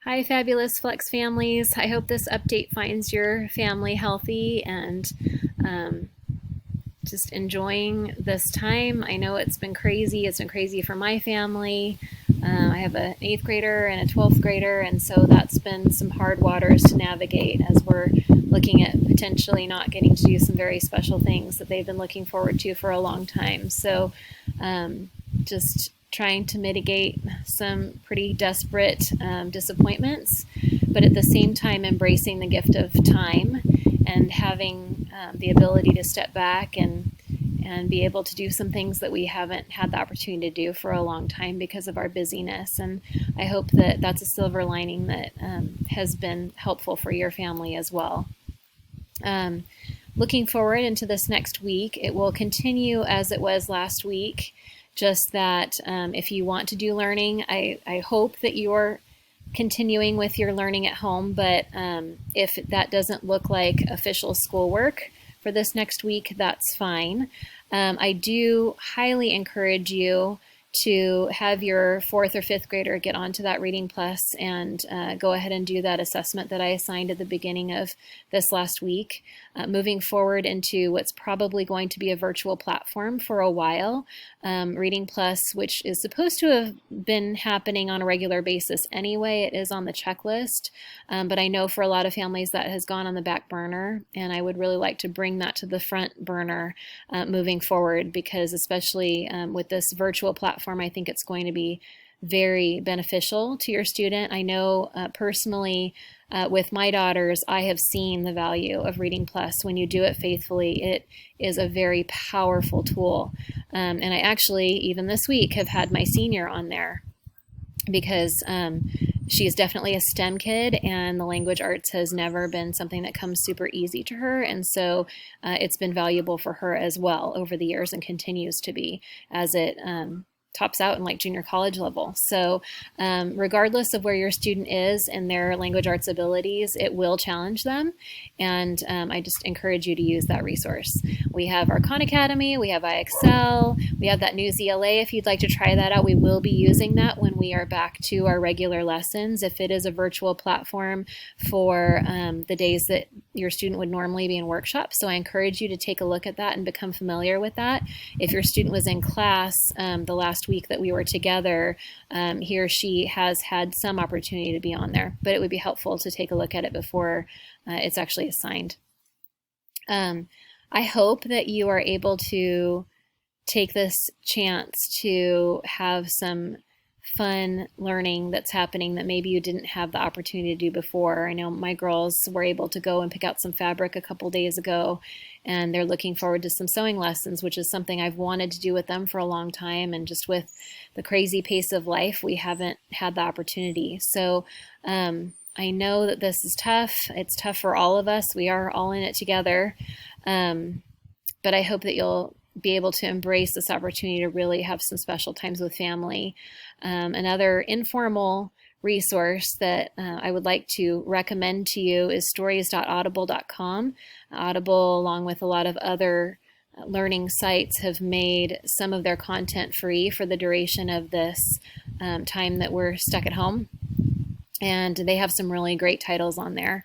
Hi, fabulous Flex families. I hope this update finds your family healthy and um, just enjoying this time. I know it's been crazy. It's been crazy for my family. I have an eighth grader and a 12th grader, and so that's been some hard waters to navigate as we're looking at potentially not getting to do some very special things that they've been looking forward to for a long time. So, just trying to mitigate some pretty desperate disappointments, but at the same time embracing the gift of time and having the ability to step back and be able to do some things that we haven't had the opportunity to do for a long time because of our busyness. And I hope that that's a silver lining that has been helpful for your family as well. Um, Looking forward into this next week, it will continue as it was last week. Just that if you want to do learning, I hope that you're continuing with your learning at home, but if that doesn't look like official schoolwork for this next week, that's fine. I do highly encourage you to have your fourth or fifth grader get onto that Reading Plus and go ahead and do that assessment that I assigned at the beginning of this last week. Moving forward into what's probably going to be a virtual platform for a while, Reading Plus, which is supposed to have been happening on a regular basis anyway, it is on the checklist, but I know for a lot of families that has gone on the back burner, and I would really like to bring that to the front burner moving forward, because especially with this virtual platform, I think it's going to be very beneficial to your student. I know personally with my daughters, I have seen the value of Reading Plus. When you do it faithfully, it is a very powerful tool. And I actually, even this week, have had my senior on there because she is definitely a STEM kid, and the language arts has never been something that comes super easy to her. And so it's been valuable for her as well over the years and continues to be as it tops out in like junior college level. So regardless of where your student is and their language arts abilities, it will challenge them. And I just encourage you to use that resource. We have our Khan Academy, we have IXL, we have that new ZLA. If you'd like to try that out, we will be using that when we are back to our regular lessons. If it is a virtual platform for the days that your student would normally be in workshops. So I encourage you to take a look at that and become familiar with that. If your student was in class the last week that we were together, he or she has had some opportunity to be on there, but it would be helpful to take a look at it before it's actually assigned. I hope that you are able to take this chance to have some fun learning that's happening that maybe you didn't have the opportunity to do before. I know my girls were able to go and pick out some fabric a couple days ago, and they're looking forward to some sewing lessons, which is something I've wanted to do with them for a long time. And just with the crazy pace of life, we haven't had the opportunity. So I know that this is tough. It's tough for all of us. We are all in it together. But I hope that you'll be able to embrace this opportunity to really have some special times with family. Another informal resource that I would like to recommend to you is stories.audible.com. Audible, along with a lot of other learning sites, have made some of their content free for the duration of this time that we're stuck at home. And they have some really great titles on there.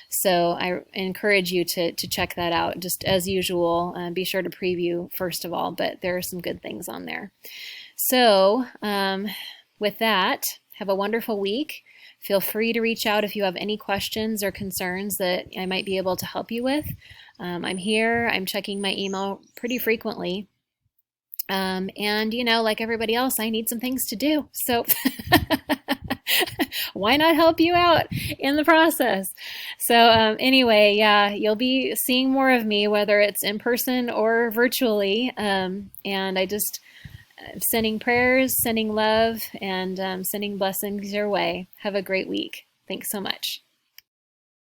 So I encourage you to check that out. Just as usual, be sure to preview first of all, but there are some good things on there. So with that, have a wonderful week. Feel free to reach out if you have any questions or concerns that I might be able to help you with. I'm here. I'm checking my email pretty frequently. And, you know, like everybody else, I need some things to do. So why not help you out in the process? So anyway, yeah, you'll be seeing more of me, whether it's in person or virtually. And I just sending prayers, sending love, and sending blessings your way. Have a great week. Thanks so much.